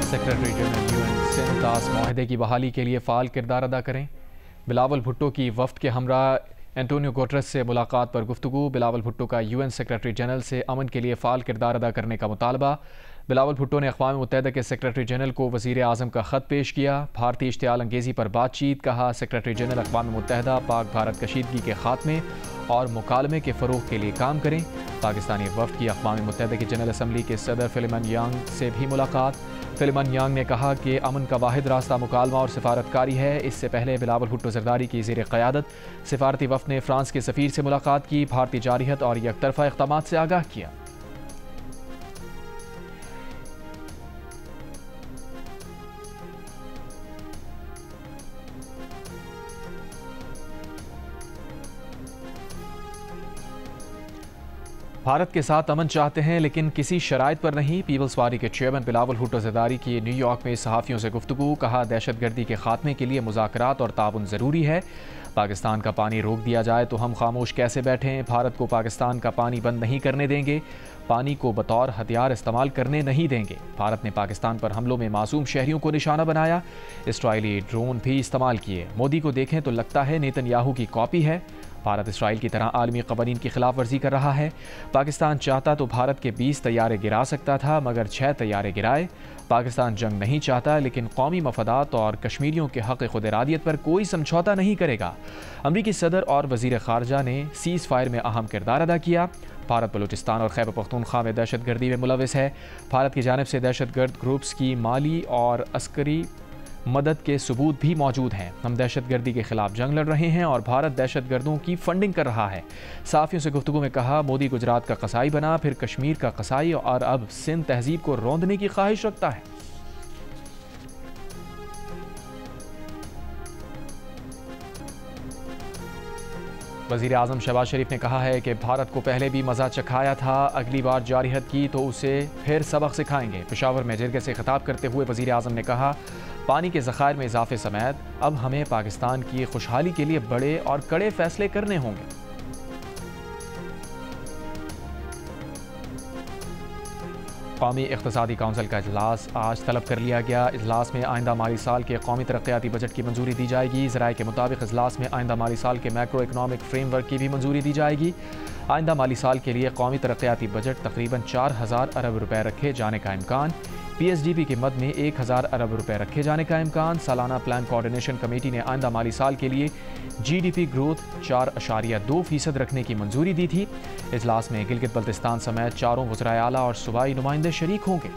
Secretary general UN Sindh दास माहिदे की बहाली के लिए फ़ाल किरदार अदा करें। बिलावल भुट्टो की वफ़द के हमरा एंटोनियो गुटेरेस से मुलाकात पर गुफ्तगू। बिलावल भुट्टो का UN सेक्रेटरी जनरल से अमन के लिए फ़ाल किरदार अदा करने का मुतालबा। बिलावल भुट्टो ने अक़वाम मुत्तहिदा के सेक्रेटरी जनरल को वज़ीर आज़म का ख़त पेश किया। भारतीय इश्तियाल अंगेज़ी पर बातचीत। कहा, सेक्रेटरी जनरल अक़वाम मुत्तहिदा पाक भारत कशीदगी के ख़ात्मे और मुकालमे के फ़रोग़ के लिए काम करें। पाकिस्तानी वफ़द की अक़वाम मुत्तहिदा की जनरल असम्बली के सदर फिलिमन यांग से भी मुलाकात। फिलिमन यांग ने कहा कि अमन का वाहिद रास्ता मुकालमा और सिफारतकारी है। इससे पहले बिलावल भुट्टो ज़रदारी की ज़ेर क़यादत सिफारती वफ़द ने फ़्रांस के सफ़ीर से मुलाकात की। भारतीय जारहियत और यकतरफ़ा इक़दामात से आगाह किया। भारत के साथ अमन चाहते हैं लेकिन किसी शराइत पर नहीं। पीपल्स पार्टी के चेयरमैन बिलावल भुट्टो ज़रदारी की न्यूयॉर्क में सहाफ़ियों से गुफ्तगू। कहा, दहशतगर्दी के खात्मे के लिए मुज़ाकरात और ताउन ज़रूरी है। पाकिस्तान का पानी रोक दिया जाए तो हम खामोश कैसे बैठें। भारत को पाकिस्तान का पानी बंद नहीं करने देंगे। पानी को बतौर हथियार इस्तेमाल करने नहीं देंगे। भारत ने पाकिस्तान पर हमलों में मासूम शहरियों को निशाना बनाया। इसराइली ड्रोन भी इस्तेमाल किए। मोदी को देखें तो लगता है नेतन्याहू की कॉपी है। भारत इसराइल की तरह आलमी क़वानीन की खिलाफ वर्जी कर रहा है। पाकिस्तान चाहता तो भारत के 20 तैयारे गिरा सकता था, मगर 6 तैयारे गिराए। पाकिस्तान जंग नहीं चाहता लेकिन कौमी मफादात और कश्मीरियों के हक़ खुद इरादियत पर कोई समझौता नहीं करेगा। अमरीकी सदर और वज़ीर ख़ारजा ने सीज़ फायर में अहम किरदार अदा किया। भारत बलूचिस्तान और खैबर पख्तूनख्वा में दहशतगर्दी में मुलविस है। भारत की जानिब से दहशतगर्द ग्रुप्स की माली और अस्करी मदद के सबूत भी मौजूद हैं। हम दहशतगर्दी के खिलाफ जंग लड़ रहे हैं और भारत दहशतगर्दों की फंडिंग कर रहा है। साफ़ियों से गुफ्तगू में कहा, मोदी गुजरात का कसाई बना, फिर कश्मीर का कसाई और अब सिंध तहजीब को रौंदने की ख्वाहिश रखता है। वज़ीर आज़म शहबाज शरीफ ने कहा है कि भारत को पहले भी मज़ा चखाया था, अगली बार जारहियत की तो उसे फिर सबक सिखाएंगे। पेशावर में जिरगे से खिताब करते हुए वज़ीर आज़म ने कहा, पानी के ज़खायर में इजाफे समेत अब हमें पाकिस्तान की खुशहाली के लिए बड़े और कड़े फैसले करने होंगे। कौमी इक़्तिसादी काउंसिल का इजलास आज तलब कर लिया गया। इजलास में आइंदा माली साल के कौमी तरक्याती बजट की मंजूरी दी जाएगी। ज़राए के मुताबिक इजलास में आइंदा माली साल के मैक्रो इकनॉमिक फ्रेमवर्क की भी मंजूरी दी जाएगी। आइंदा माली साल के लिए कौमी तरक्याती बजट तकरीबन 4000 अरब रुपए रखे जाने का इम्कान। PSDP की मद में 1000 अरब रुपए रखे जाने का इम्कान। सालाना प्लान कोऑर्डिनेशन कमेटी ने आइंदा माली साल के लिए GDP ग्रोथ 4.2% रखने की मंजूरी दी थी। इजलास में गिलगित बल्तिस्तान समेत चारों वज़राए आला और सूबाई नुमाइंदे शरीक होंगे।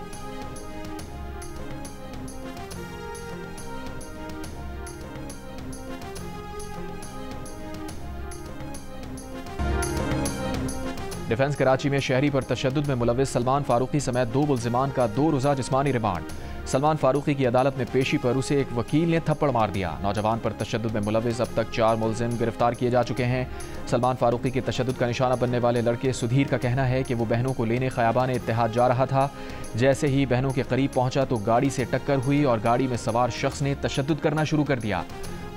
डिफेंस कराची में शहरी पर तशद्दुद में मुलविस सलमान फारूकी समेत 2 मुल्जिमान का 2 रोज़ा जिस्मानी रिमांड। सलमान फारूकी की अदालत में पेशी पर उसे एक वकील ने थप्पड़ मार दिया। नौजवान पर तशद्दुद में मुलविस अब तक 4 मुल्जिम गिरफ्तार किए जा चुके हैं। सलमान फारूकी के तशद्दुद का निशाना बनने वाले लड़के सुधीर का कहना है कि वो बहनों को लेने खयाबान इत्तेहाद जा रहा था। जैसे ही बहनों के करीब पहुंचा तो गाड़ी से टक्कर हुई और गाड़ी में सवार शख्स ने तशद्दुद करना शुरू कर दिया।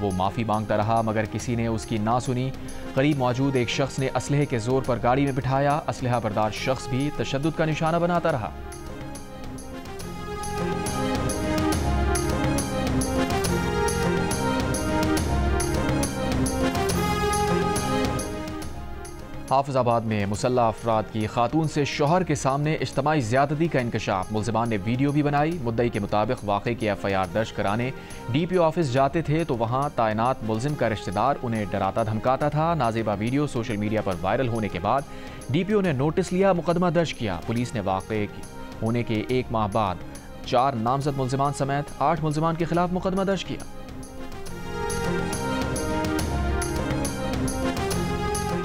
वो माफ़ी मांगता रहा मगर किसी ने उसकी ना सुनी। करीब मौजूद एक शख्स ने असलहे के जोर पर गाड़ी में बिठाया। असलहा बरदार शख्स भी तशद्दुद का निशाना बनाता रहा। हाफिजाबाद में मुसल्लह अफराद की खातून से शौहर के सामने इज्तमाई ज़्यादती का इंकशाफ। मुल्ज़िमान ने वीडियो भी बनाई। मुद्दई के मुताबिक वाक़े की FIR दर्ज कराने DPO ऑफिस जाते थे तो वहाँ तैनात मुल्ज़िम का रिश्तेदार उन्हें डराता धमकाता था। नाज़ेबा वीडियो सोशल मीडिया पर वायरल होने के बाद DPO ने नोटिस लिया, मुकदमा दर्ज किया। पुलिस ने वाक़े होने के 1 माह बाद 4 नामजद मुल्ज़िमान समेत 8 मुल्ज़िमान के खिलाफ मुकदमा दर्ज किया।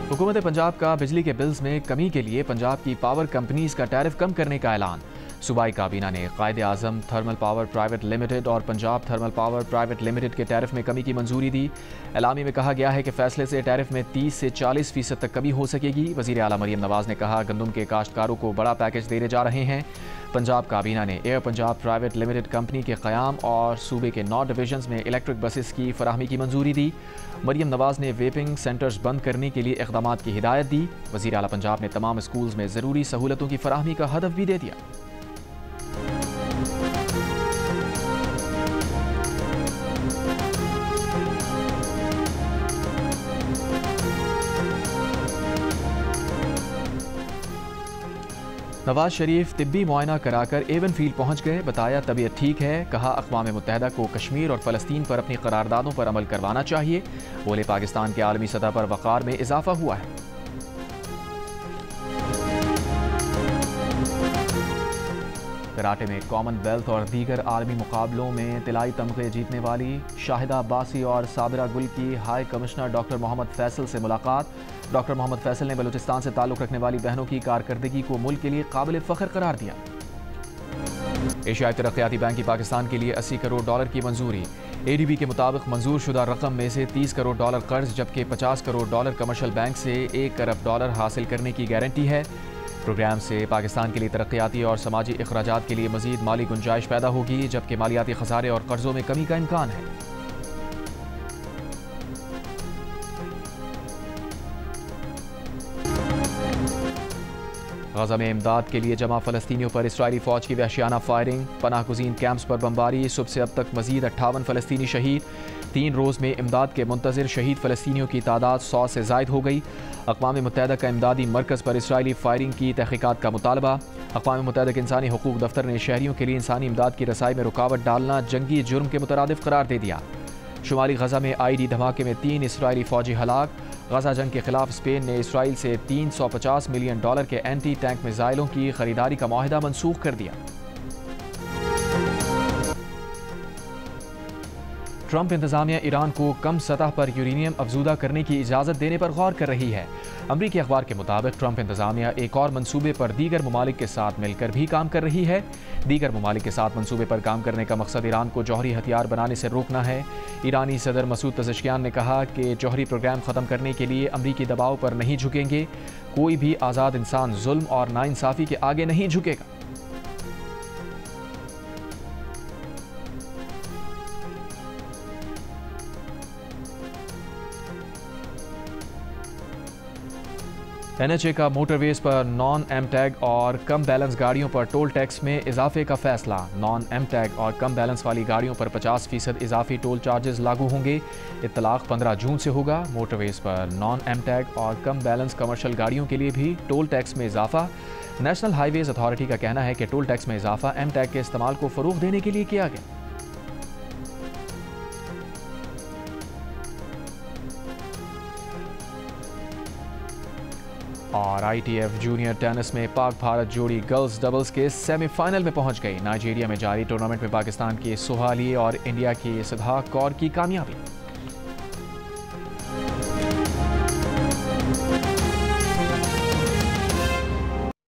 हुकूमत पंजाब का बिजली के बिल्स में कमी के लिए पंजाब की पावर कंपनीज का टैरिफ कम करने का ऐलान। सूबाई काबीना ने कायदे आज़म थर्मल पावर प्राइवेट लिमिटेड और Punjab thermal power private limited के टैरिफ में कमी की मंजूरी दी। एलामी में कहा गया है कि फैसले से टैरिफ में 30 से 40% तक कमी हो सकेगी। वज़ीर आला मरियम नवाज ने कहा, गंदम के काश्तकारों को बड़ा पैकेज देने जा रहे हैं। पंजाब काबीना ने air Punjab private limited company के क़याम और सूबे के 9 डिवीजन्स में इलेक्ट्रिक बसेस की फराहमी की मंजूरी दी। मरियम नवाज ने वेपिंग सेंटर्स बंद करने के लिए इक़दामात की हिदायत दी। वज़ीर आला पंजाब ने तमाम स्कूल्स में ज़रूरी सहूलतों की फराहमी का हदफ भी दे दिया। नवाज शरीफ तिब्बी मुआयना कराकर एवन फील्ड पहुंच गए, बताया तबीयत ठीक है। कहा अक़वाम मुत्तहिदा को कश्मीर और फ़लस्तीन पर अपनी करारदादों पर अमल करवाना चाहिए। बोले पाकिस्तान के आलमी सतह पर वक़ार में इजाफा हुआ है। कराटे में कॉमनवेल्थ और दीगर आलमी मुकाबलों में तिलाई तमगे जीतने वाली शाहिदा अब्बासी और साबिरा गुल की high commissioner doctor Mohammad Faisal से मुलाकात। डॉक्टर मोहम्मद फैसल ने बलूचिस्तान से ताल्लुक़ रखने वाली बहनों की कारकर्दगी को मुल्क के लिए काबिल फ़ख्र करार दिया। एशियाई तरक्याती बैंक की पाकिस्तान के लिए $80 करोड़ की मंजूरी। ADB के मुताबिक मंजूर शुदा रकम में से $30 करोड़ कर्ज जबकि $50 करोड़ कमर्शियल बैंक से $1 अरब हासिल करने की गारंटी है। प्रोग्राम से पाकिस्तान के लिए तरक्याती और समाजी अखराजात के लिए मजीद माली गुंजाइश पैदा होगी, जबकि मालियाती खसारे और कर्जों में कमी का इम्कान है। गजा में इमदाद के लिए जमा फ़लस्तीनियों पर इस्राइली फ़ौज की वहशियाना फायरिंग। पनाह गुज़ीन कैंप्स पर बमबारी। सुबह से अब तक मजीद 58 फ़लस्तीनी शहीद। 3 रोज़ में इमदाद के मुंतज़िर शहीद फ़लस्तीनियों की तादाद 100 से ज़ायद हो गई। अक़वाम मुत्तहिदा का इमदादी मरकज़ पर इस्राइली फायरिंग की तहक़ीक़ात का मुतालबा। अक़वाम मुत्तहिदा के इंसानी हुकूक़ दफ्तर ने शहरियों के लिए इंसानी इमदाद की रसाई में रुकावट डालना जंगी जुर्म के मुतरादिफ करार दे दिया। शुमाली गजा में IED धमाके में 3 इस्राइली फ़ौजी हलाक। गजा जंग के खिलाफ स्पेन ने इसराइल से $350 मिलियन के एंटी टैंक मिसाइलों की खरीदारी का मुआहिदा मनसूख कर दिया। ट्रंप इंतजामिया ईरान को कम सतह पर यूरेनियम अफजूदा करने की इजाज़त देने पर गौर कर रही है। अमरीकी अखबार के मुताबिक ट्रंप इंतजामिया एक और मंसूबे पर दीगर ममालिक के साथ मिलकर भी काम कर रही है। दीगर ममालिक के साथ मंसूबे पर काम करने का मकसद ईरान को जौहरी हथियार बनाने से रोकना है। ईरानी सदर मसूद पज़ेश्कियान ने कहा कि जौहरी प्रोग्राम ख़त्म करने के लिए अमरीकी दबाव पर नहीं झुकेंगे। कोई भी आज़ाद इंसान जुल्म और नाइंसाफ़ी के आगे नहीं झुकेगा। NHA का मोटरवेज पर नॉन एम टैग और कम बैलेंस गाड़ियों पर टोल टैक्स में इजाफे का फैसला। नॉन एम टैग और कम बैलेंस वाली गाड़ियों पर 50% इजाफी टोल चार्जेस लागू होंगे। इत्तलाक 15 जून से होगा। मोटरवेज पर नॉन एम टैग और कम बैलेंस कमर्शियल गाड़ियों के लिए भी टोल टैक्स में इजाफा। नेशनल हाईवेज अथॉरिटी का कहना है कि टोल टैक्स में इजाफा एम टैग के इस्तेमाल को फ़रोग़ देने के लिए किया गया। और ITF जूनियर टेनिस में पाक भारत जोड़ी गर्ल्स डबल्स के सेमीफाइनल में पहुंच गई। नाइजीरिया में जारी टूर्नामेंट में पाकिस्तान की सुहाली और इंडिया की सिद्धाक कौर की कामयाबी।